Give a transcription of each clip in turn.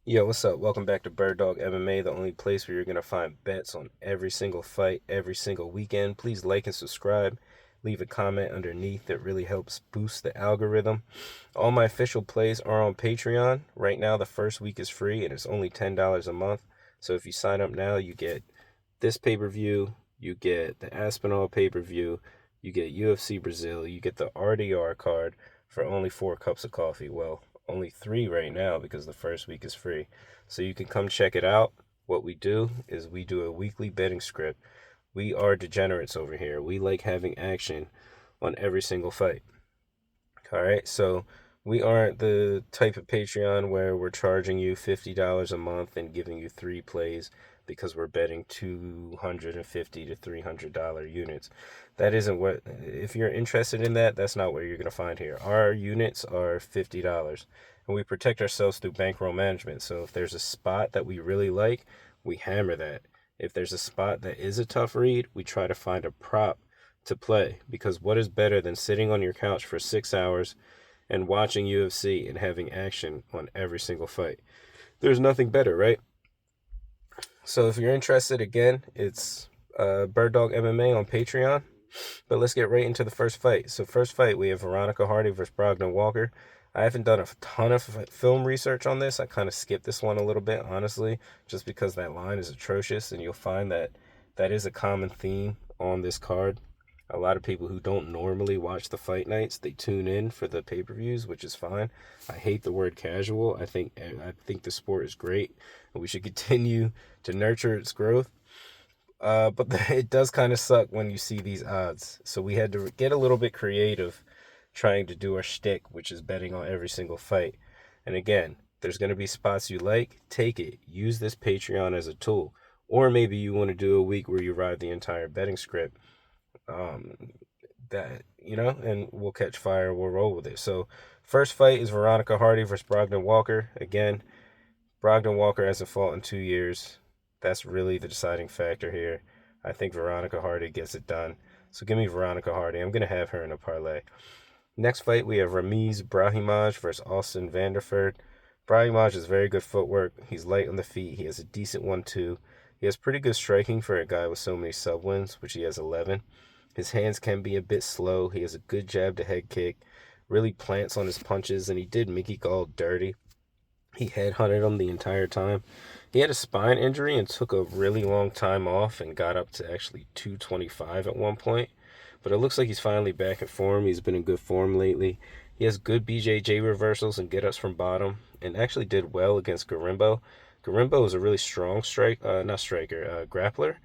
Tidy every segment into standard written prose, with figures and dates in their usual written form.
Yo, what's up? Welcome back to Bird Dog MMA, the only place where you're going to find bets on every single fight, every single weekend. Please like and subscribe. Leave a comment underneath. It really helps boost the algorithm. All my official plays are on Patreon. Right now, the first week is free and it's only $10 a month. So if you sign up now, you get this pay-per-view, you get the Aspinall pay-per-view, you get UFC Brazil, you get the RDR card for only 4 cups of coffee. Well, only 3 right now because the first week is free. So you can come check it out. What we do is we do a weekly betting script. We are degenerates over here. We like having action on every single fight. All right, so we aren't the type of Patreon where we're charging you $50 a month and giving you 3 plays because we're betting $250 to $300 units. That isn't what, if you're interested in that, that's not what you're going to find here. Our units are $50 and we protect ourselves through bankroll management. So if there's a spot that we really like, we hammer that. If there's a spot that is a tough read, we try to find a prop to play because what is better than sitting on your couch for 6 hours and watching UFC and having action on every single fight? There's nothing better, right? So if you're interested, again, it's Bird Dog MMA on Patreon. But let's get right into the first fight. So first fight, we have Veronica Hardy versus Brogdon Walker. I haven't done a ton of film research on this. I kind of skipped this one a little bit, honestly, just because that line is atrocious, and you'll find that that is a common theme on this card. A lot of people who don't normally watch the fight nights, they tune in for the pay-per-views, which is fine. I hate the word casual. I think the sport is great, and we should continue to nurture its growth. But it does kind of suck when you see these odds. So we had to get a little bit creative trying to do our shtick, which is betting on every single fight. And again, there's going to be spots you like, take it. Use this Patreon as a tool. Or maybe you want to do a week where you ride the entire betting script. Um, and we'll catch fire, we'll roll with it. So, first fight is Veronica Hardy versus Brogdon Walker. Again, Brogdon Walker hasn't fought in 2 years. That's really the deciding factor here. I think Veronica Hardy gets it done. So give me Veronica Hardy. I'm going to have her in a parlay. Next fight, we have Ramiz Brahimaj versus Austin Vanderford. Brahimaj has very good footwork. He's light on the feet. He has a decent 1-2. He has pretty good striking for a guy with so many sub wins, which he has 11. His hands can be a bit slow. He has a good jab to head kick. Really plants on his punches, and he did Mickey Gall dirty. He headhunted him the entire time. He had a spine injury and took a really long time off and got up to actually 225 at one point. But it looks like he's finally back in form. He's been in good form lately. He has good BJJ reversals and get ups from bottom and actually did well against Garimbo. Garimbo is a really strong grappler,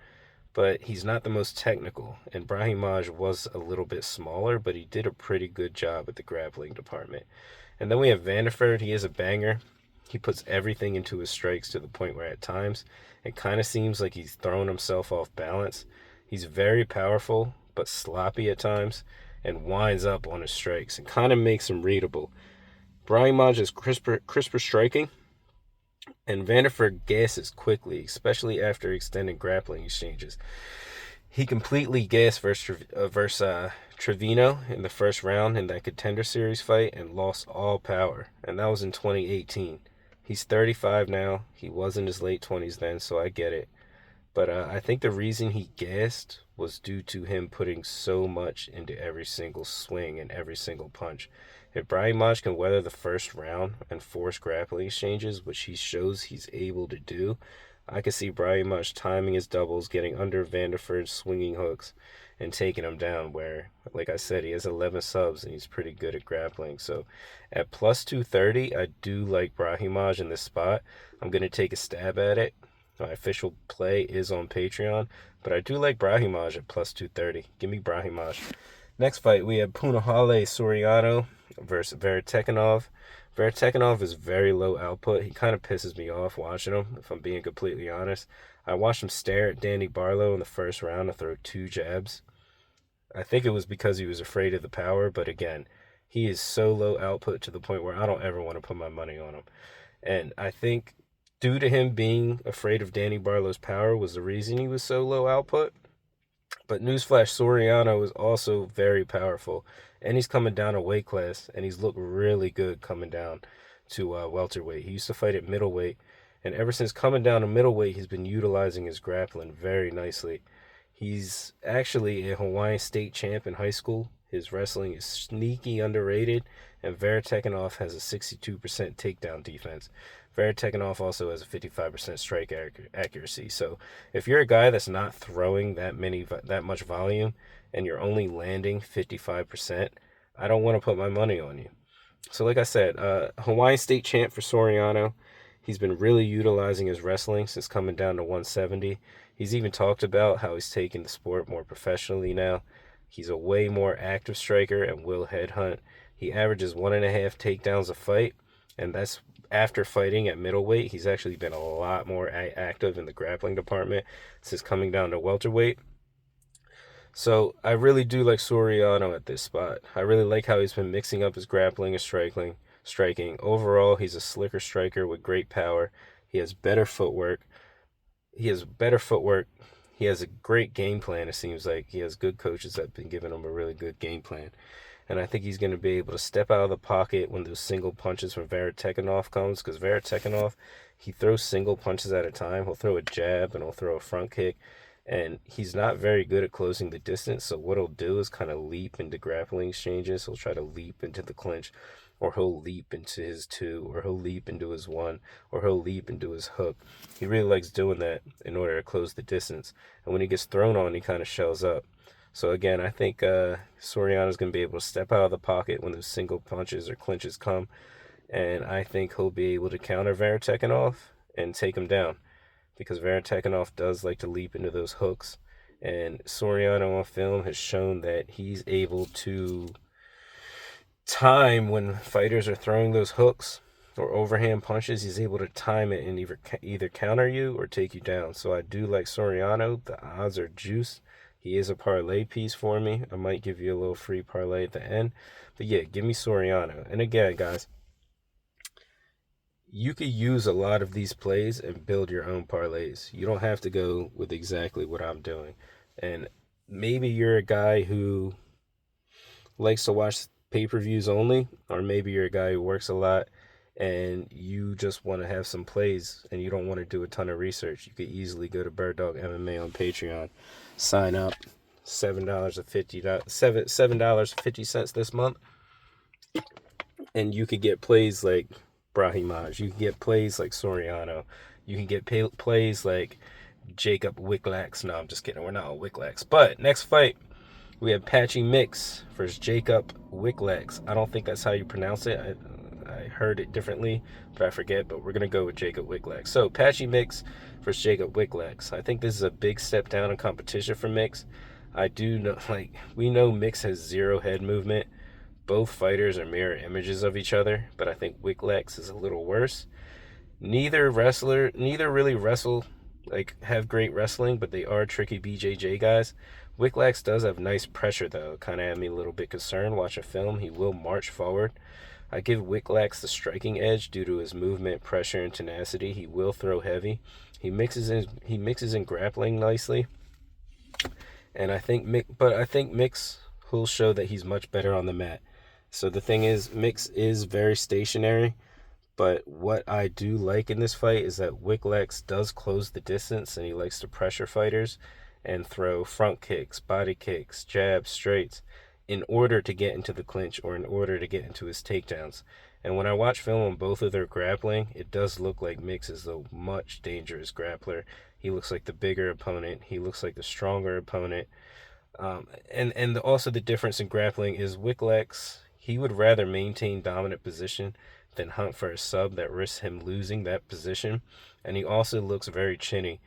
but he's not the most technical. And Brahimaj was a little bit smaller, but he did a pretty good job at the grappling department. And then we have Vanderford. He is a banger. He puts everything into his strikes to the point where at times it kind of seems like he's throwing himself off balance. He's very powerful, but sloppy at times, and winds up on his strikes and kind of makes him readable. Brahimaj is crisper striking, and Vanderford gasses quickly, especially after extended grappling exchanges. He completely gassed versus Trevino in the first round in that Contender Series fight and lost all power, and that was in 2018. He's 35 now. He was in his late 20s then, so I get it. But I think the reason he gassed was due to him putting so much into every single swing and every single punch. If Brahimaj can weather the first round and force grappling exchanges, which he shows he's able to do, I could see Brahimaj timing his doubles, getting under Vanderford's swinging hooks, and taking him down. Where, like I said, he has 11 subs and he's pretty good at grappling. So at plus 230, I do like Brahimaj in this spot. I'm going to take a stab at it. My official play is on Patreon, but I do like Brahimaj at plus 230. Give me Brahimaj. Next fight, we have Punahale Soriano versus Veritekanov. Veritekanov is very low output. He kind of pisses me off watching him, if I'm being completely honest. I watched him stare at Danny Barlow in the first round and throw 2 jabs. I think it was because he was afraid of the power, but again, he is so low output to the point where I don't ever want to put my money on him. And I think due to him being afraid of Danny Barlow's power was the reason he was so low output. But newsflash, Soriano is also very powerful. And he's coming down a weight class, and he's looked really good coming down to welterweight. He used to fight at middleweight, and ever since coming down to middleweight, he's been utilizing his grappling very nicely. He's actually a Hawaiian state champ in high school. His wrestling is sneaky underrated, and Veretekinov has a 62% takedown defense. Veretekinov also has a 55% strike accuracy. So if you're a guy that's not throwing that much volume and you're only landing 55%, I don't want to put my money on you. So like I said, Hawaiian state champ for Soriano. He's been really utilizing his wrestling since coming down to 170. He's even talked about how he's taking the sport more professionally now. He's a way more active striker and will headhunt. He averages 1.5 takedowns a fight, and that's after fighting at middleweight. He's actually been a lot more active in the grappling department since coming down to welterweight. So I really do like Soriano at this spot. I really like how he's been mixing up his grappling and striking. Overall, he's a slicker striker with great power. He has better footwork. He has a great game plan, it seems like. He has good coaches that have been giving him a really good game plan. And I think he's going to be able to step out of the pocket when those single punches from Veretekinov comes, because Veretekinov, he throws single punches at a time. He'll throw a jab and he'll throw a front kick, and he's not very good at closing the distance. So what he'll do is kind of leap into grappling exchanges. He'll try to leap into the clinch, or he'll leap into his 2, or he'll leap into his 1, or he'll leap into his hook. He really likes doing that in order to close the distance. And when he gets thrown on, he kind of shells up. So again, I think Soriano's going to be able to step out of the pocket when those single punches or clinches come, and I think he'll be able to counter Veretekinov and take him down, because Veretekinov does like to leap into those hooks, and Soriano on film has shown that he's able to time when fighters are throwing those hooks or overhand punches. He's able to time it and either counter you or take you down. So I do like Soriano. The odds are juice. He is a parlay piece for me. I might give you a little free parlay at the end. But yeah, give me Soriano. And again, guys, you could use a lot of these plays and build your own parlays. You don't have to go with exactly what I'm doing. And maybe you're a guy who likes to watch pay-per-views only, or maybe you're a guy who works a lot and you just want to have some plays and you don't want to do a ton of research. You could easily go to Bird Dog MMA on Patreon, sign up, $7.50 this month, and you could get plays like Brahimaj. You can get plays like Soriano. You can get plays like Jacob Wicklax. No, I'm just kidding. We're not on Wicklax. But next fight, we have Patchy Mix versus Jacob Wicklax. I don't think that's how you pronounce it. I heard it differently, but I forget. But we're going to go with Jacob Wicklax. So Patchy Mix versus Jacob Wicklax. I think this is a big step down in competition for Mix. I do know, we know Mix has zero head movement. Both fighters are mirror images of each other, but I think Wicklax is a little worse. Neither really wrestle, have great wrestling, but they are tricky BJJ guys. Wicklax does have nice pressure, though. Kind of had me a little bit concerned. Watch a film. He will march forward. I give Wicklax the striking edge due to his movement, pressure, and tenacity. He will throw heavy. He mixes in grappling nicely. And I think Mix will show that he's much better on the mat. So the thing is, Mix is very stationary. But what I do like in this fight is that Wicklax does close the distance, and he likes to pressure fighters and throw front kicks, body kicks, jabs, straights in order to get into the clinch or in order to get into his takedowns. And when I watch film on both of their grappling, it does look like Mix is a much dangerous grappler. He looks like the bigger opponent. He looks like the stronger opponent. And also the difference in grappling is Wicklax, he would rather maintain dominant position than hunt for a sub that risks him losing that position. And he also looks very chinny.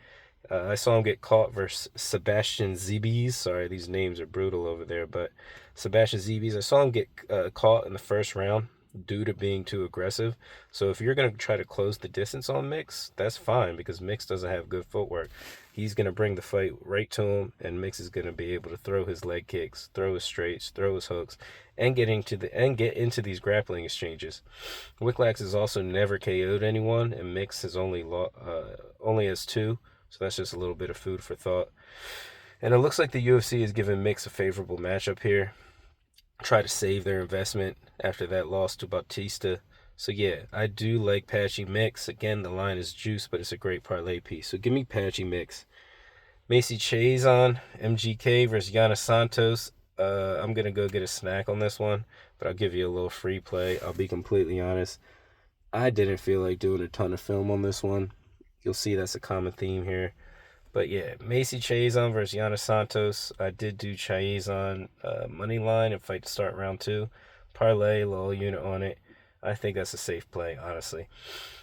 I saw him get caught versus Sebastian Zibes. Sorry, these names are brutal over there, but Sebastian Zibes, I saw him get caught in the first round due to being too aggressive. So if you're going to try to close the distance on Mix, that's fine, because Mix doesn't have good footwork. He's going to bring the fight right to him, and Mix is going to be able to throw his leg kicks, throw his straights, throw his hooks, and get into these grappling exchanges. Wicklax has also never KO'd anyone, and Mix has only has 2. So that's just a little bit of food for thought. And it looks like the UFC is giving Mix a favorable matchup here. Try to save their investment after that loss to Bautista. So yeah, I do like Patchy Mix. Again, the line is juice, but it's a great parlay piece. So give me Patchy Mix. Macy Chiasson, MGK versus Yana Santos. I'm gonna go get a snack on this one, but I'll give you a little free play. I'll be completely honest. I didn't feel like doing a ton of film on this one. You'll see that's a common theme here. But yeah, Macy Chiasson versus Yana Santos. I did do Chiasson money line and fight to start round two. Parlay, low unit on it. I think that's a safe play, honestly.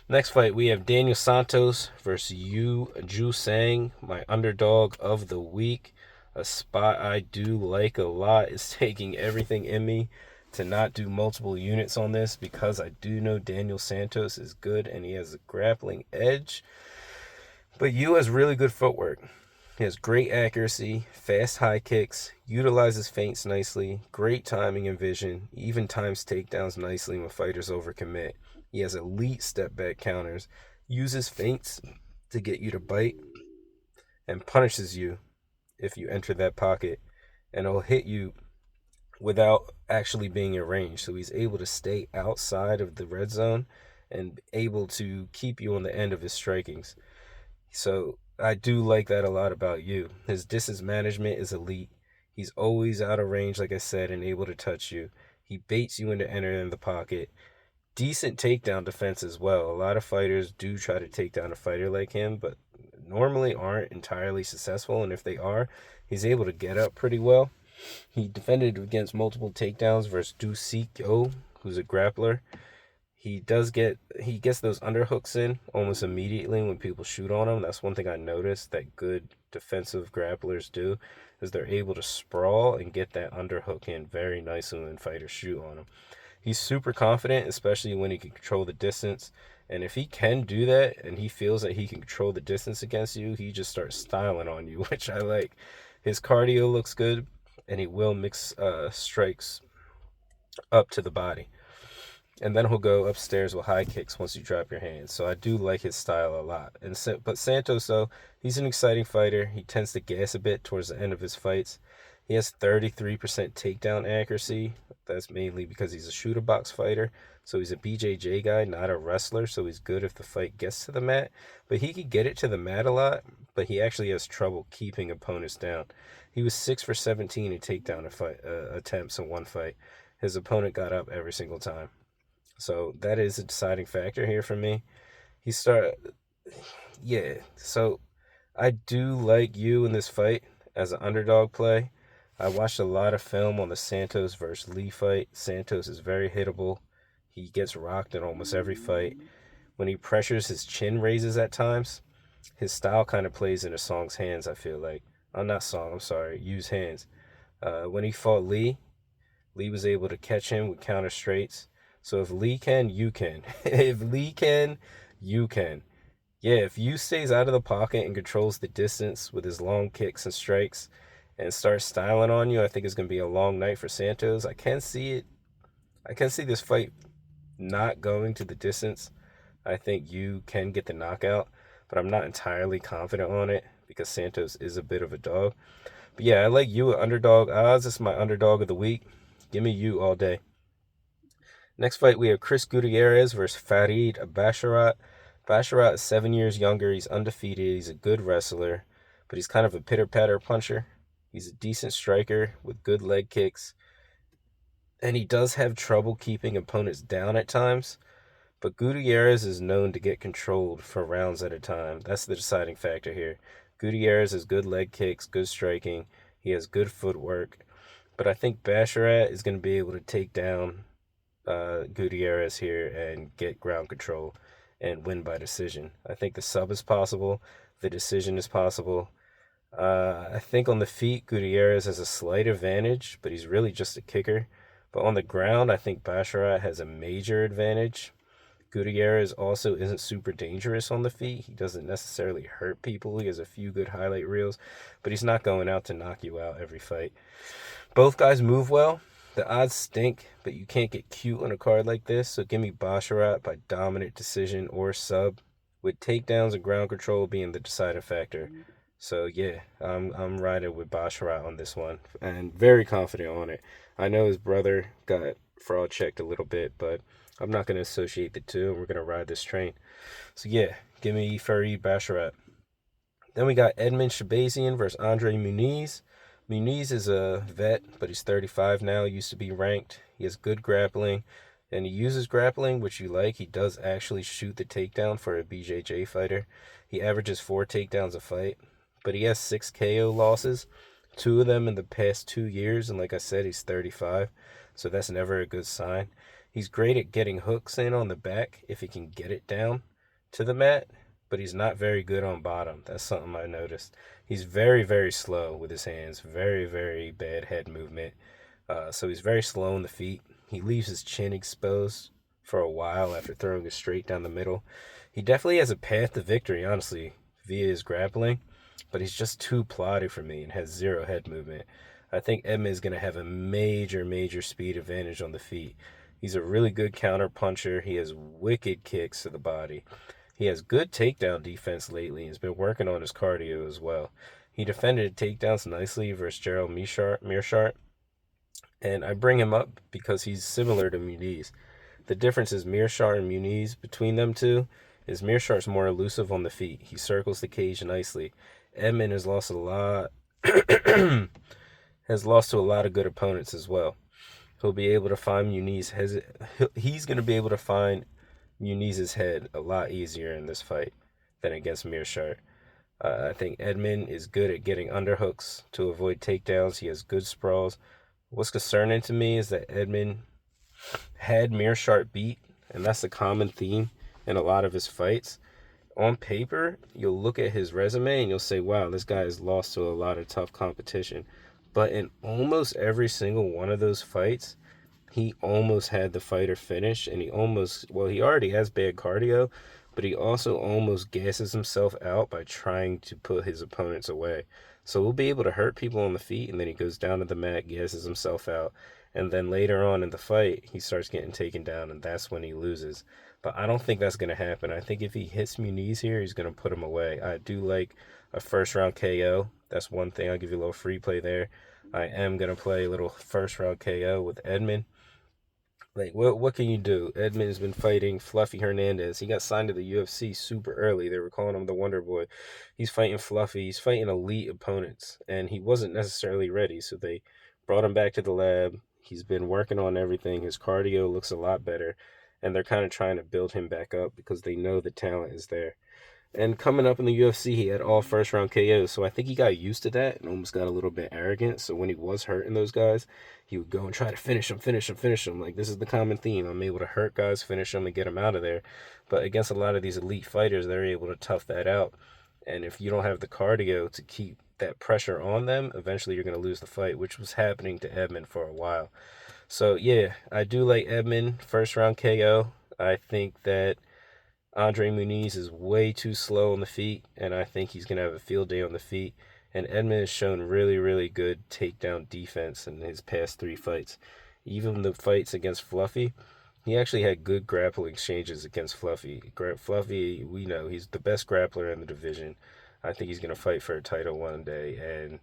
Next fight, we have Daniel Santos versus Yu Ju Sang, my underdog of the week. A spot I do like a lot is taking everything in me to not do multiple units on this because I do know Daniel Santos is good and he has a grappling edge. But Yu has really good footwork. He has great accuracy, fast high kicks, utilizes feints nicely, great timing and vision, even times takedowns nicely when fighters overcommit. He has elite step back counters, uses feints to get you to bite, and punishes you if you enter that pocket. And he'll hit you without actually being in range. So he's able to stay outside of the red zone and able to keep you on the end of his strikings. So I do like that a lot about you. His distance management is elite. He's always out of range, like I said, and able to touch you. He baits you into entering the pocket. Decent takedown defense as well. A lot of fighters do try to take down a fighter like him, but normally aren't entirely successful. And if they are, he's able to get up pretty well. He defended against multiple takedowns versus Du Sik-yo, who's a grappler. He gets those underhooks in almost immediately when people shoot on him. That's one thing I noticed that good defensive grapplers do is they're able to sprawl and get that underhook in very nicely when fighters shoot on him. He's super confident, especially when he can control the distance. And if he can do that and he feels that he can control the distance against you, he just starts styling on you, which I like. His cardio looks good, and he will mix strikes up to the body. And then he'll go upstairs with high kicks once you drop your hands. So I do like his style a lot. But Santos, though, he's an exciting fighter. He tends to gas a bit towards the end of his fights. He has 33% takedown accuracy. That's mainly because he's a shooter box fighter. So he's a BJJ guy, not a wrestler. So he's good if the fight gets to the mat. But he can get it to the mat a lot. But he actually has trouble keeping opponents down. He was 6 for 17 in takedown attempts in one fight. His opponent got up every single time. So that is a deciding factor here for me. He start Yeah. So I do like you in this fight as an underdog play. I watched a lot of film on the Santos versus Lee fight. Santos is very hittable. He gets rocked in almost every fight. When he pressures, his chin raises at times. His style kind of plays into Song's hands, I feel like. Not Song, I'm sorry, Yu's hands. When he fought Lee was able to catch him with counter straights. So if Lee can, you can. If Lee can, you can. Yeah, if Yu stays out of the pocket and controls the distance with his long kicks and strikes and starts styling on you, I think it's going to be a long night for Santos. I can see it. I can see this fight not going to the distance. I think Yu can get the knockout, but I'm not entirely confident on it because Santos is a bit of a dog. But yeah, I like Yu at underdog odds. This is my underdog of the week. Give me Yu all day. Next fight, we have Chris Gutierrez versus Farid Basharat. Basharat is 7 years younger. He's undefeated. He's a good wrestler, but he's kind of a pitter-patter puncher. He's a decent striker with good leg kicks, and he does have trouble keeping opponents down at times. But Gutierrez is known to get controlled for rounds at a time. That's the deciding factor here. Gutierrez has good leg kicks, good striking. He has good footwork. But I think Basharat is going to be able to take down Gutierrez here and get ground control and win by decision. I think the sub is possible. The decision is possible. I think on the feet, Gutierrez has a slight advantage, but he's really just a kicker. But on the ground, I think Basharat has a major advantage. Gutierrez also isn't super dangerous on the feet. He doesn't necessarily hurt people. He has a few good highlight reels, but he's not going out to knock you out every fight. Both guys move well. The odds stink, but you can't get cute on a card like this, so give me Basharat by dominant decision or sub, with takedowns and ground control being the deciding factor. So yeah, I'm riding with Basharat on this one, and very confident on it. I know his brother got fraud checked a little bit, but I'm not going to associate the two, and we're going to ride this train. So yeah, give me Fareed Basharat. Then we got Edmund Shabazian versus Andre Muniz. Muniz is a vet, but he's 35 now. He used to be ranked. He has good grappling, and he uses grappling, which you like. He does actually shoot the takedown for a BJJ fighter. He averages 4 takedowns a fight, but he has 6 KO losses, 2 of them in the past 2 years. And like I said, he's 35, so that's never a good sign. He's great at getting hooks in on the back if he can get it down to the mat, but he's not very good on bottom. That's something I noticed. He's very, very slow with his hands. Very, very bad head movement. So he's very slow on the feet. He leaves his chin exposed for a while after throwing it straight down the middle. He definitely has a path to victory, honestly, via his grappling, but he's just too plotty for me and has zero head movement. I think Edmund is going to have a major, major speed advantage on the feet. He's a really good counter puncher. He has wicked kicks to the body. He has good takedown defense lately and has been working on his cardio as well. He defended takedowns nicely versus Gerald Mearshart, and I bring him up because he's similar to Muniz. The difference is Mearshart and Muniz between them two is Mearshart's more elusive on the feet. He circles the cage nicely. Edmund has lost a lot has lost to a lot of good opponents as well. He'll be able to find he's going to be able to find Muniz's head a lot easier in this fight than against Mearshart. I think Edmund is good at getting underhooks to avoid takedowns. He has good sprawls. What's concerning to me is that Edmund had Mearshart beat, and that's a common theme in a lot of his fights. On paper, you'll look at his resume and you'll say, wow, this guy has lost to a lot of tough competition. But in almost every single one of those fights, he almost had the fighter finish, and he already has bad cardio, but he also almost gasses himself out by trying to put his opponents away. So he'll be able to hurt people on the feet, and then he goes down to the mat, gasses himself out, and then later on in the fight, he starts getting taken down, and that's when he loses. But I don't think that's going to happen. I think if he hits Muniz here, he's going to put him away. I do like a first round KO. That's one thing. I'll give you a little free play there. I am going to play a little first round KO with Edmund. Like, what can you do? Edmund's been fighting Fluffy Hernandez. He got signed to the UFC super early. They were calling him the Wonder Boy. He's fighting Fluffy. He's fighting elite opponents, and he wasn't necessarily ready, so they brought him back to the lab. He's been working on everything. His cardio looks a lot better, and they're kind of trying to build him back up because they know the talent is there. And coming up in the UFC, he had all first round KOs. So I think he got used to that and almost got a little bit arrogant. So when he was hurting those guys, he would go and try to finish them. Like, this is the common theme. I'm able to hurt guys, finish them, and get them out of there. But against a lot of these elite fighters, they're able to tough that out. And if you don't have the cardio to keep that pressure on them, eventually you're going to lose the fight, which was happening to Edmund for a while. So yeah, I do like Edmund first round KO. I think that Andre Muniz is way too slow on the feet, and I think he's going to have a field day on the feet. And Edmund has shown really, really good takedown defense in his past 3 fights. Even the fights against Fluffy, he actually had good grappling exchanges against Fluffy. Fluffy, we know, he's the best grappler in the division. I think he's going to fight for a title one day. And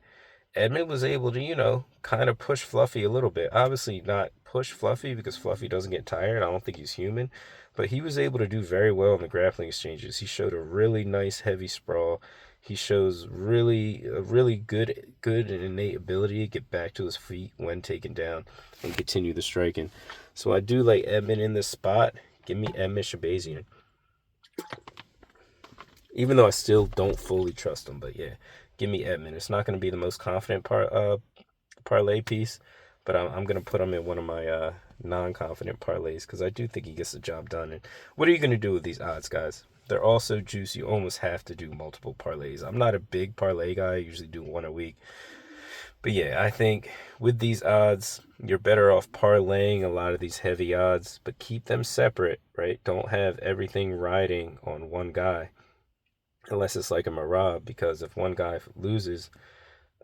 Edmund was able to, kind of push Fluffy a little bit. Obviously not push Fluffy because Fluffy doesn't get tired. I don't think he's human. But he was able to do very well in the grappling exchanges. He showed a really nice heavy sprawl. He shows a really good and innate ability to get back to his feet when taken down and continue the striking. So I do like Edmund in this spot. Give me Edmund Shabazian. Even though I still don't fully trust him, but yeah, give me Edmund. It's not going to be the most confident parlay piece, but I'm going to put him in one of my non-confident parlays because I do think he gets the job done. And what are you going to do with these odds, guys? They're all so juicy, you almost have to do multiple parlays. I'm not a big parlay guy. I usually do one a week. But yeah, I think with these odds, you're better off parlaying a lot of these heavy odds, but keep them separate, right? Don't have everything riding on one guy unless it's like a Marab, because if one guy loses,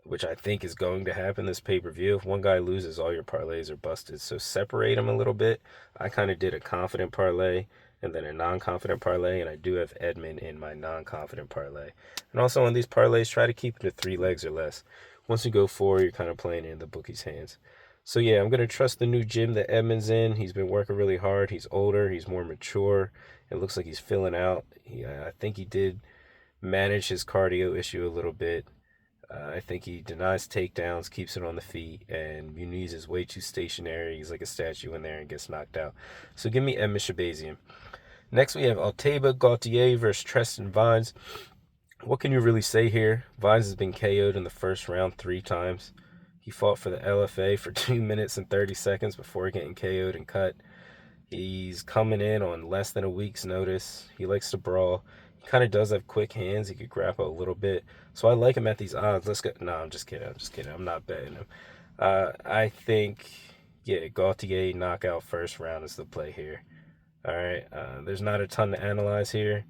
which I think is going to happen this pay-per-view, if one guy loses, all your parlays are busted. So separate them a little bit. I kind of did a confident parlay and then a non-confident parlay, and I do have Edmund in my non-confident parlay. And also on these parlays, try to keep it to 3 legs or less. Once you go 4, you're kind of playing in the bookie's hands. So yeah, I'm gonna trust the new gym that Edmund's in. He's been working really hard. He's older. He's more mature. It looks like he's filling out. I think he did manage his cardio issue a little bit. I think he denies takedowns, keeps it on the feet, and Muniz is way too stationary. He's like a statue in there and gets knocked out. So give me Edmund Shabazian. Next, we have Altaba Gautier versus Tristan Vines. What can you really say here? Vines has been KO'd in the first round 3 times. He fought for the LFA for 2 minutes and 30 seconds before getting KO'd and cut. He's coming in on less than a week's notice. He likes to brawl. He kind of does have quick hands. He could grapple a little bit. So I like him at these odds. Let's go. No, I'm just kidding. I'm not betting him. I think, yeah, Gautier knockout first round is the play here. All right. There's not a ton to analyze here.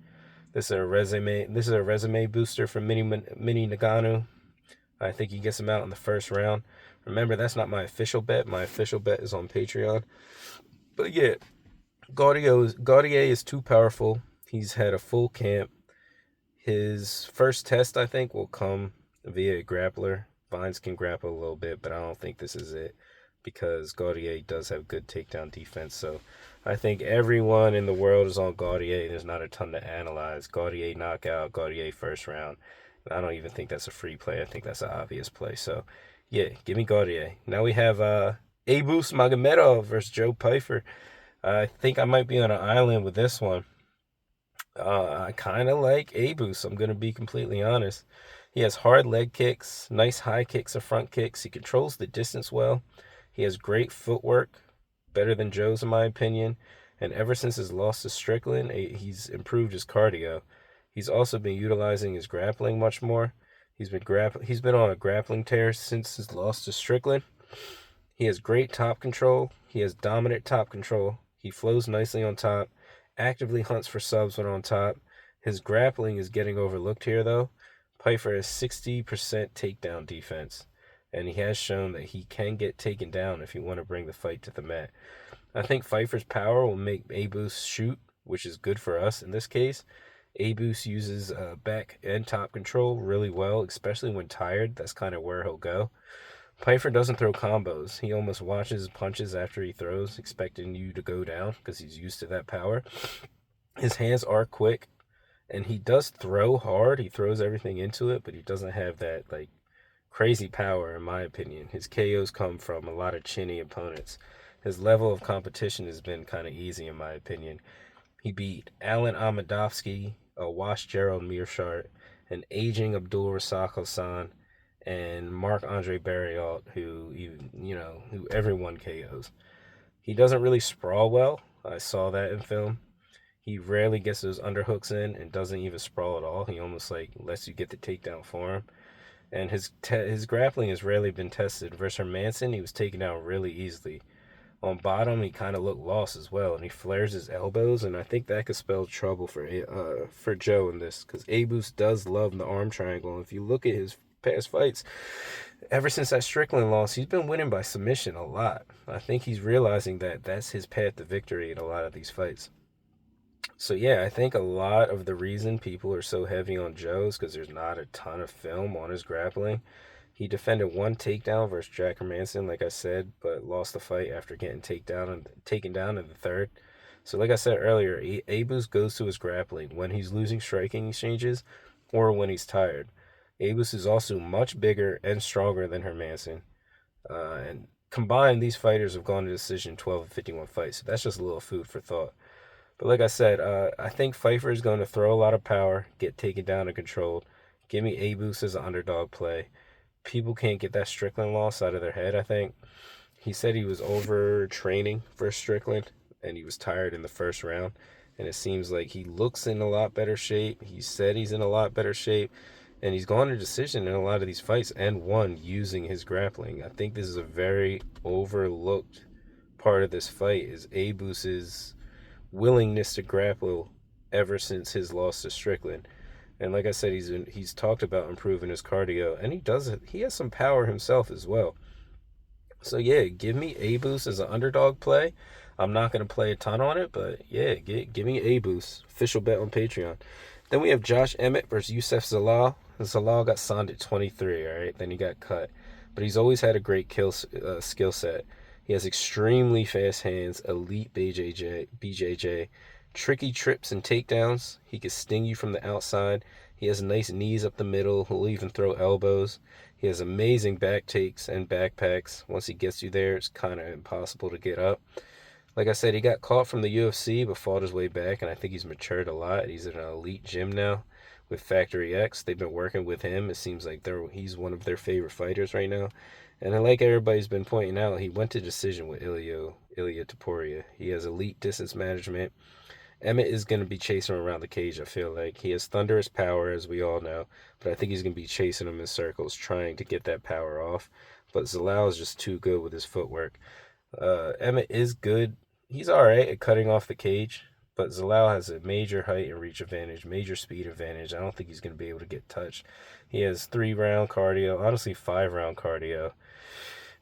This is a resume booster from Mini Nagano. I think he gets him out in the first round. Remember, that's not my official bet. My official bet is on Patreon. But yeah, Gautier is too powerful. He's had a full camp. His first test, I think, will come via a grappler. Vines can grapple a little bit, but I don't think this is it because Gautier does have good takedown defense. So I think everyone in the world is on Gautier. There's not a ton to analyze. Gautier knockout, Gautier first round. I don't even think that's a free play. I think that's an obvious play. So yeah, give me Gautier. Now we have Abus Magomedov versus Joe Pyfer. I think I might be on an island with this one. I kind of like Abus. I'm going to be completely honest. He has hard leg kicks, nice high kicks and front kicks. He controls the distance well. He has great footwork, better than Joe's in my opinion. And ever since his loss to Strickland, he's improved his cardio. He's also been utilizing his grappling much more. He's been on a grappling tear since his loss to Strickland. He has great top control. He has dominant top control. He flows nicely on top, actively hunts for subs when on top. His grappling is getting overlooked here, though. Pyfer has 60% takedown defense, and he has shown that he can get taken down if you want to bring the fight to the mat. I think Pyfer's power will make Abus shoot, which is good for us in this case. Abus uses back and top control really well, especially when tired. That's kind of where he'll go. Pyfer doesn't throw combos. He almost watches punches after he throws, expecting you to go down because he's used to that power. His hands are quick, and he does throw hard. He throws everything into it, but he doesn't have that like crazy power, in my opinion. His KOs come from a lot of chinny opponents. His level of competition has been kind of easy, in my opinion. He beat Alan Amadovsky, a washed Gerald Mearshart, an aging Abdul Rasak Hassan, and Marc-Andre Barriault, who everyone KOs. He doesn't really sprawl well. I saw that in film. He rarely gets those underhooks in and doesn't even sprawl at all. He almost like lets you get the takedown for him. And his grappling has rarely been tested. Versus Hermanson, he was taken down really easily. On bottom, he kind of looked lost as well, and he flares his elbows, and I think that could spell trouble for Joe in this, because Abus does love the arm triangle. And if you look at his past fights, ever since that Strickland loss, he's been winning by submission a lot. I think he's realizing that that's his path to victory in a lot of these fights. So yeah, I think a lot of the reason people are so heavy on Joe is because there's not a ton of film on his grappling. He defended one takedown versus Jack Hermanson, like I said, but lost the fight after getting taken down in the third. So like I said earlier, Abus goes to his grappling when he's losing striking exchanges or when he's tired. Abus is also much bigger and stronger than Hermanson. And combined, these fighters have gone to decision 12 of 51 fights. So that's just a little food for thought. But like I said, I think Pyfer is going to throw a lot of power, get taken down and controlled. Give me Abus as an underdog play. People can't get that Strickland loss out of their head, I think. He said he was overtraining for Strickland, and he was tired in the first round. And it seems like he looks in a lot better shape. He said he's in a lot better shape. And he's gone to decision in a lot of these fights and won using his grappling. I think this is a very overlooked part of this fight is Abus's willingness to grapple ever since his loss to Strickland. And like I said, he's talked about improving his cardio, and he has some power himself as well. So yeah, give me Abus as an underdog play. I'm not going to play a ton on it, but yeah, give me Abus. Official bet on Patreon. Then we have Josh Emmett versus Youssef Zalal. Zalal got signed at 23, all right? Then he got cut. but he's always had a great skill set. He has extremely fast hands, elite BJJ, tricky trips and takedowns. He can sting you from the outside. He has nice knees up the middle. He'll even throw elbows. He has amazing back takes and backpacks. Once he gets you there, it's kind of impossible to get up. Like I said, he got caught from the UFC but fought his way back, and I think he's matured a lot. He's in an elite gym now with Factory X. They've been working with him. It seems like he's one of their favorite fighters right now. And like everybody's been pointing out, he went to decision with Ilia Topuria. He has elite distance management. Emmett is going to be chasing him around the cage, I feel like. He has thunderous power, as we all know, but I think he's going to be chasing him in circles, trying to get that power off. But Zalal is just too good with his footwork. Emmett is good. He's all right at cutting off the cage, but Zalal has a major height and reach advantage, major speed advantage. I don't think he's going to be able to get touched. He has 3-round cardio, honestly 5-round cardio.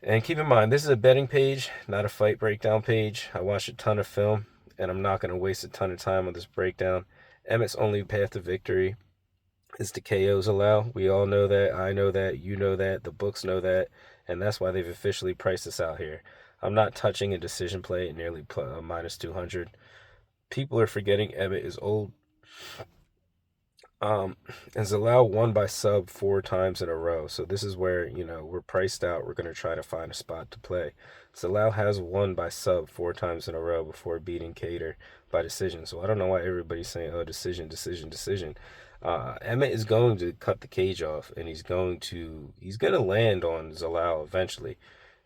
And keep in mind, this is a betting page, not a fight breakdown page. I watched a ton of film, and I'm not going to waste a ton of time on this breakdown. Emmett's only path to victory is to KO Zalal. We all know that. I know that. You know that. The books know that. And that's why they've officially priced this out here. I'm not touching a decision play at nearly minus 200. People are forgetting Emmett is old. And Zalal won by sub 4 times in a row. So this is where, we're priced out. We're going to try to find a spot to play. Zalal has won by sub 4 times in a row before beating Cater by decision. So I don't know why everybody's saying, oh, decision. Emmett is going to cut the cage off, and he's going to land on Zalal eventually.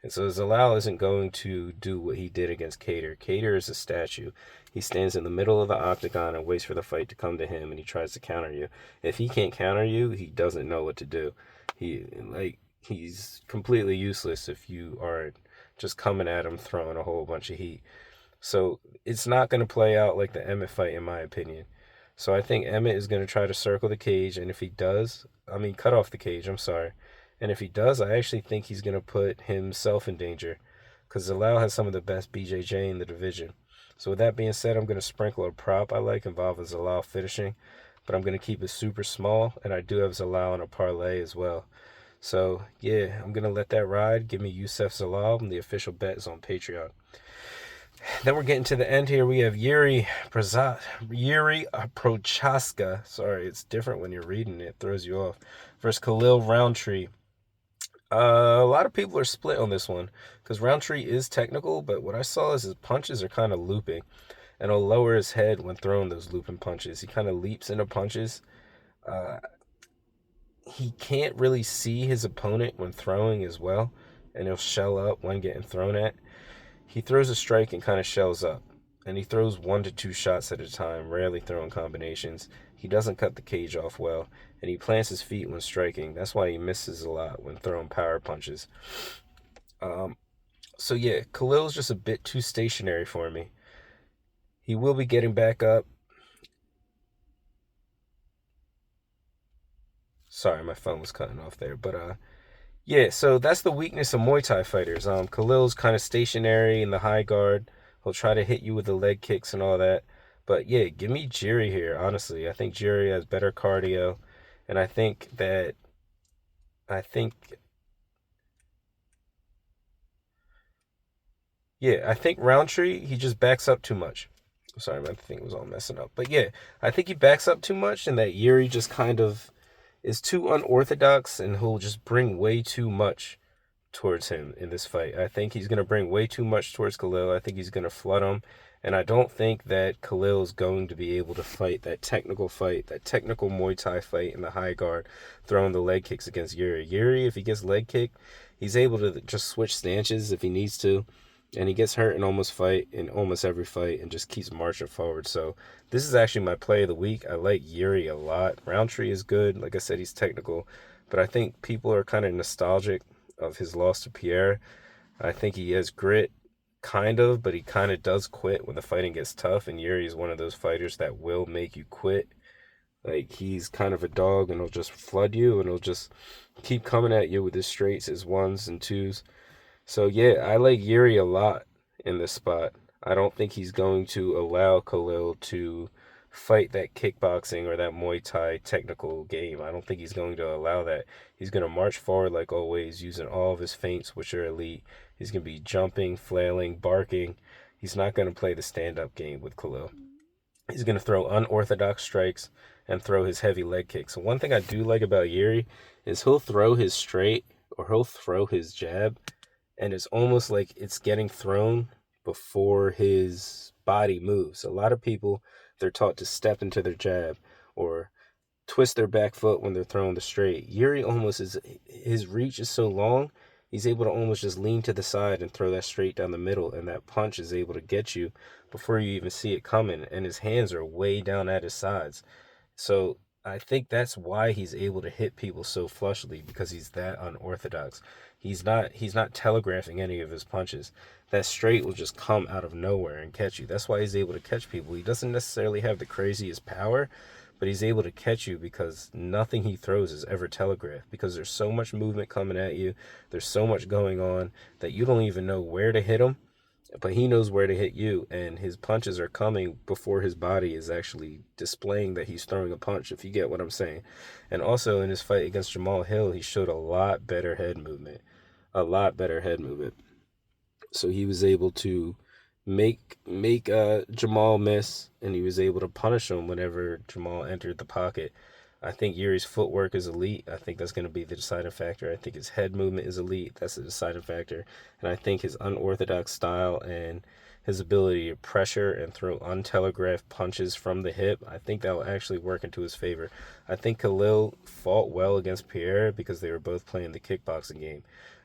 And so Zalal isn't going to do what he did against Cater. Cater is a statue. He stands in the middle of the octagon and waits for the fight to come to him, and he tries to counter you. If he can't counter you, he doesn't know what to do. He's completely useless if you aren't just coming at him throwing a whole bunch of heat. So it's not going to play out like the Emmett fight, in my opinion. So I think Emmett is going to try to circle the cage, and if he does, cut off the cage, I'm sorry. And if he does, I actually think he's going to put himself in danger, because Zalal has some of the best BJJ in the division. So with that being said, I'm going to sprinkle a prop I like involving Zalal finishing, but I'm going to keep it super small, and I do have Zalal on a parlay as well. So yeah, I'm going to let that ride. Give me Youssef Zalal, and the official bet is on Patreon. Then we're getting to the end here. We have Yuri Prochaska. Sorry, it's different when you're reading it. It throws you off. Versus Khalil Roundtree. A lot of people are split on this one because Roundtree is technical, but what I saw is his punches are kind of looping, and he'll lower his head when throwing those looping punches. He kind of leaps into punches. He can't really see his opponent when throwing as well, and he'll shell up when getting thrown at. He throws a strike and kind of shells up, and he throws 1 to 2 shots at a time, rarely throwing combinations. He doesn't cut the cage off well, and he plants his feet when striking. That's why he misses a lot when throwing power punches. So yeah, Khalil's just a bit too stationary for me. He will be getting back up. Sorry, my phone was cutting off there, but yeah, so that's the weakness of Muay Thai fighters. Khalil's kind of stationary in the high guard. He'll try to hit you with the leg kicks and all that. But yeah, give me Jiri here, honestly. I think Jiri has better cardio. And I think Roundtree, he just backs up too much. Sorry, my thing was all messing up. But yeah, I think he backs up too much, and that Yuri just kind of is too unorthodox, and he'll just bring way too much towards him in this fight. I think he's going to bring way too much towards Khalil. I think he's going to flood him. And I don't think that Khalil is going to be able to fight, that technical Muay Thai fight in the high guard, throwing the leg kicks against Yuri. Yuri, if he gets leg kicked, he's able to just switch stances if he needs to. And he gets hurt in almost every fight, and just keeps marching forward. So this is actually my play of the week. I like Yuri a lot. Roundtree is good. Like I said, he's technical. But I think people are kind of nostalgic of his loss to Pierre. I think he has grit, kind of, but he kind of does quit when the fighting gets tough. And Yuri is one of those fighters that will make you quit. Like, he's kind of a dog, and he'll just flood you, and he'll just keep coming at you with his straights, his 1s and 2s. So yeah, I like Yuri a lot in this spot. I don't think he's going to allow Khalil to fight that kickboxing or that Muay Thai technical game. I don't think he's going to allow that. He's going to march forward like always, using all of his feints, which are elite. He's going to be jumping, flailing, barking. He's not going to play the stand-up game with Khalil. He's going to throw unorthodox strikes and throw his heavy leg kicks. So one thing I do like about Yuri is he'll throw his straight or he'll throw his jab, and it's almost like it's getting thrown before his body moves. A lot of people, they're taught to step into their jab or twist their back foot when they're throwing the straight. Yuri almost is, his reach is so long, he's able to almost just lean to the side and throw that straight down the middle, and that punch is able to get you before you even see it coming, and his hands are way down at his sides. So I think that's why he's able to hit people so flushly, because he's that unorthodox. He's not telegraphing any of his punches. That straight will just come out of nowhere and catch you. That's why he's able to catch people. He doesn't necessarily have the craziest power, but he's able to catch you because nothing he throws is ever telegraphed, because there's so much movement coming at you. There's so much going on that you don't even know where to hit him, but he knows where to hit you, and his punches are coming before his body is actually displaying that he's throwing a punch, if you get what I'm saying. And also in his fight against Jamal Hill, he showed a lot better head movement. A lot better head movement. So he was able to make Jamal miss, and he was able to punish him whenever Jamal entered the pocket. I think Yuri's footwork is elite. I think that's going to be the deciding factor. I think his head movement is elite. That's the deciding factor. And I think his unorthodox style and his ability to pressure and throw untelegraphed punches from the hip, I think that will actually work into his favor. I think Khalil fought well against Pierre because they were both playing the kickboxing game.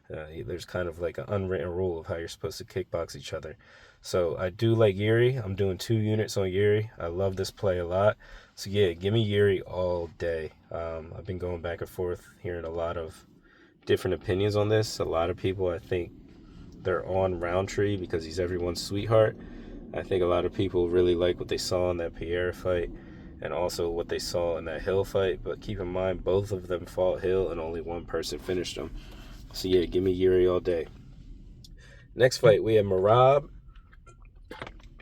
There's kind of like an unwritten rule of how you're supposed to kickbox each other. So I do like Yuri. I'm doing 2 units on Yuri. I love this play a lot. So yeah, give me Yuri all day. I've been going back and forth, hearing a lot of different opinions on this. A lot of people, I think, they're on Roundtree because he's everyone's sweetheart. I think a lot of people really like what they saw in that Pierre fight and also what they saw in that Hill fight. But keep in mind, both of them fought Hill and only one person finished them. So yeah, give me Yuri all day. Next fight, we have Merab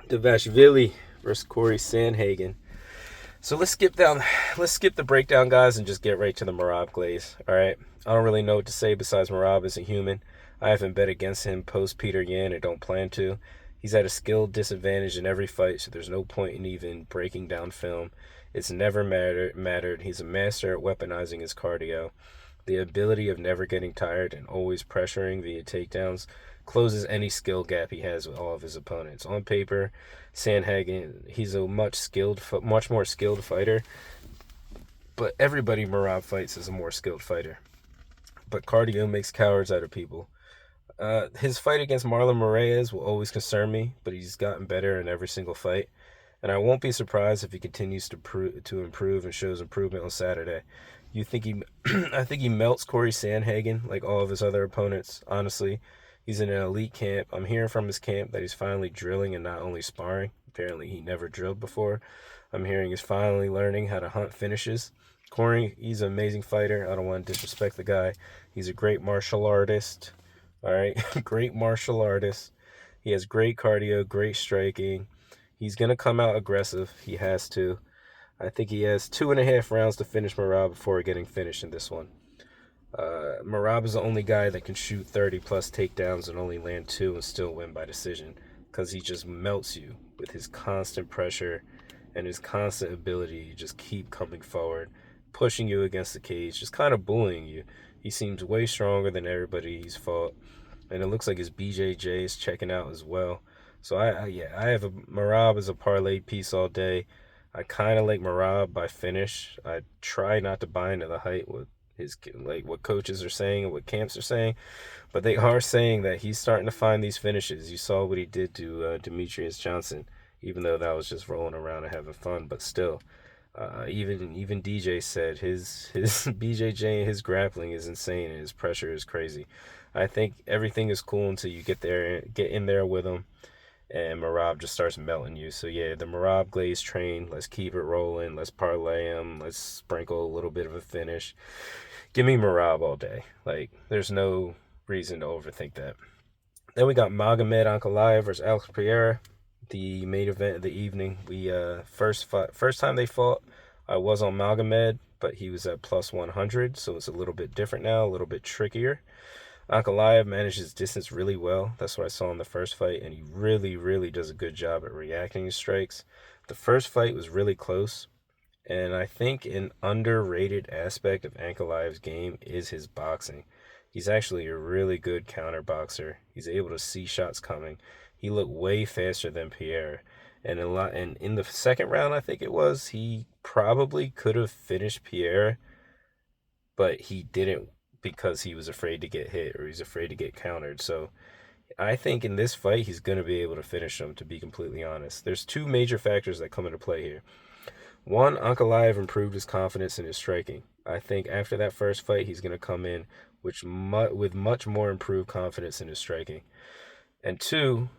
Dvalishvili versus Corey Sandhagen. So let's skip the breakdown, guys, and just get right to the Merab glaze. All right, I don't really know what to say besides Merab is a human. I haven't bet against him post Peter Yan and don't plan to. He's at a skill disadvantage in every fight, so there's no point in even breaking down film. It's never mattered. He's a master at weaponizing his cardio. The ability of never getting tired and always pressuring via takedowns closes any skill gap he has with all of his opponents. On paper, Sandhagen, he's a much more skilled fighter, but everybody Merab fights is a more skilled fighter. But cardio makes cowards out of people. His fight against Marlon Moraes will always concern me, but he's gotten better in every single fight. And I won't be surprised if he continues to improve and shows improvement on Saturday. You think he? I think he melts Corey Sandhagen like all of his other opponents. Honestly, he's in an elite camp. I'm hearing from his camp that he's finally drilling and not only sparring. Apparently, he never drilled before. I'm hearing he's finally learning how to hunt finishes. Corey, he's an amazing fighter. I don't want to disrespect the guy. He's a great martial artist. All right, great martial artist. He has great cardio, great striking. He's going to come out aggressive. He has to. I think he has 2.5 rounds to finish Merab before getting finished in this one. Merab is the only guy that can shoot 30-plus takedowns and only land 2 and still win by decision, because he just melts you with his constant pressure and his constant ability to just keep coming forward, pushing you against the cage, just kind of bullying you. He seems way stronger than everybody he's fought, and it looks like his BJJ is checking out as well. So I have a Merab as a parlay piece all day. I kind of like Merab by finish. I try not to buy into the hype with what coaches are saying and what camps are saying, but they are saying that he's starting to find these finishes. You saw what he did to Demetrius Johnson, even though that was just rolling around and having fun, but still. Even DJ said his BJJ and his grappling is insane and his pressure is crazy. I think everything is cool until you get in there with him, and Merab just starts melting you. So yeah, the Merab glaze train. Let's keep it rolling. Let's parlay him. Let's sprinkle a little bit of a finish. Give me Merab all day. Like, there's no reason to overthink that. Then we got Magomed Ankalaev versus Alex Pereira. the main event of the evening. We first time they fought, I was on Magomed, but he was at plus 100, so it's a little bit different now, a little bit trickier. Ankalaev manages distance really well. That's what I saw in the first fight, and he really, really does a good job at reacting to strikes. The first fight was really close, and I think an underrated aspect of Ankalaev's game is his boxing. He's actually a really good counter boxer. He's able to see shots coming. He looked way faster than Pierre. And in the second round, I think it was, he probably could have finished Pierre, but he didn't because he was afraid to get hit or he's afraid to get countered. So I think in this fight, he's going to be able to finish him, to be completely honest. There's two major factors that come into play here. One, Ankalaev improved his confidence in his striking. I think after that first fight, he's going to come in with much more improved confidence in his striking. And two,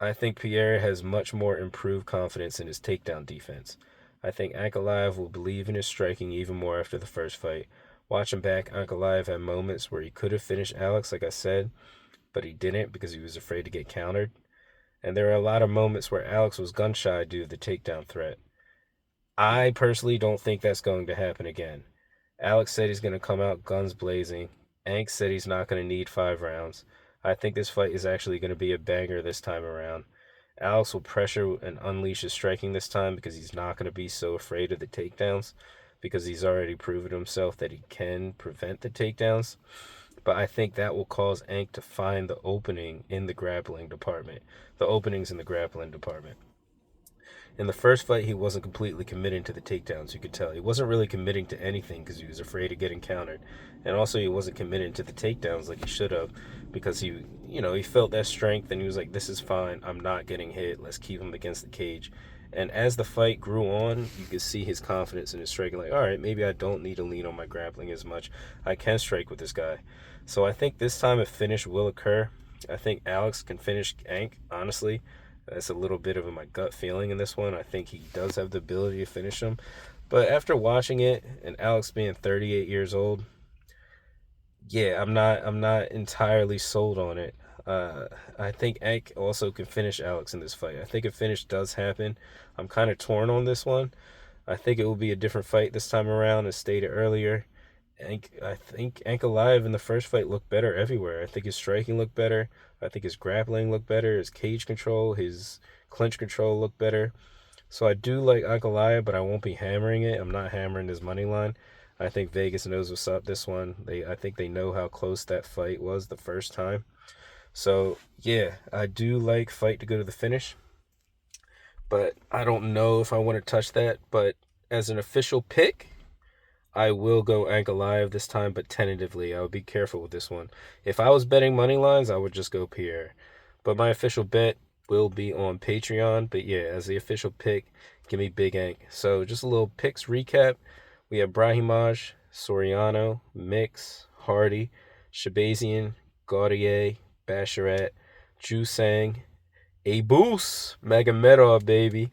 I think Pierre has much more improved confidence in his takedown defense. I think Ankalaev will believe in his striking even more after the first fight. Watching back, Ankalaev had moments where he could have finished Alex, like I said, but he didn't because he was afraid to get countered. And there are a lot of moments where Alex was gun shy due to the takedown threat. I personally don't think that's going to happen again. Alex said he's going to come out guns blazing. Ank said he's not going to need 5 rounds. I think this fight is actually going to be a banger this time around. Alex will pressure and unleash his striking this time because he's not going to be so afraid of the takedowns because he's already proven himself that he can prevent the takedowns. But I think that will cause Ank to find the openings in the grappling department. In the first fight, he wasn't completely committing to the takedowns, you could tell. He wasn't really committing to anything because he was afraid of getting countered. And also, he wasn't committing to the takedowns like he should have because he felt that strength and he was like, this is fine. I'm not getting hit. Let's keep him against the cage. And as the fight grew on, you could see his confidence in his striking. Like, all right, maybe I don't need to lean on my grappling as much. I can strike with this guy. So I think this time a finish will occur. I think Alex can finish Ank, honestly. That's a little bit of my gut feeling in this one. I think he does have the ability to finish him. But after watching it, and Alex being 38 years old, yeah, I'm not entirely sold on it. I think Ank also can finish Alex in this fight. I think a finish does happen. I'm kind of torn on this one. I think it will be a different fight this time around, as stated earlier. I think Ankalaev in the first fight looked better everywhere. I think his striking looked better. I think his grappling looked better. His cage control, his clinch control looked better. So I do like Ankalaev, but I won't be hammering it. I'm not hammering his money line. I think Vegas knows what's up this one. I think they know how close that fight was the first time. So yeah, I do like fight to go to the finish, but I don't know if I want to touch that. But as an official pick, I will go Ankalaev this time, but tentatively. I would be careful with this one. If I was betting money lines, I would just go Pierre. But my official bet will be on Patreon. But yeah, as the official pick, give me Big Ank. So just a little picks recap. We have Brahimaj, Soriano, Mix, Hardy, Shabazian, Gaudier, Basharat, Jusang, Abus, Magomedov, baby,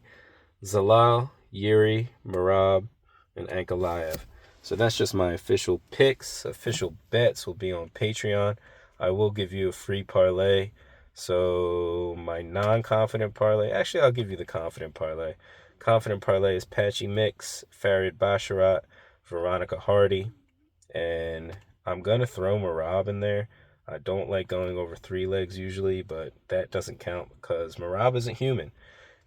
Zalal, Yuri, Marab, and Ankalaev. So that's just my official picks. Official bets will be on Patreon. I will give you a free parlay. So my non-confident parlay, actually I'll give you the confident parlay. Confident parlay is Patchy Mix, Farid Basharat, Veronica Hardy, and I'm going to throw Marab in there. I don't like going over 3 legs usually, but that doesn't count because Marab isn't human.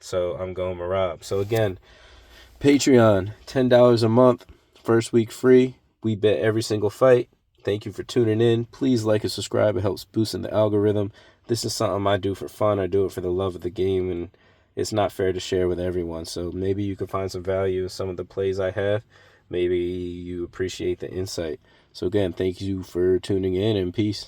So I'm going Marab. So again, Patreon, $10 a month. First week free. We bet every single fight. Thank you for tuning in. Please like and subscribe. It helps boost in the algorithm. This is something I do for fun. I do it for the love of the game, and it's not fair to share with everyone. So maybe you can find some value in some of the plays I have. Maybe you appreciate the insight. So again, thank you for tuning in, and peace.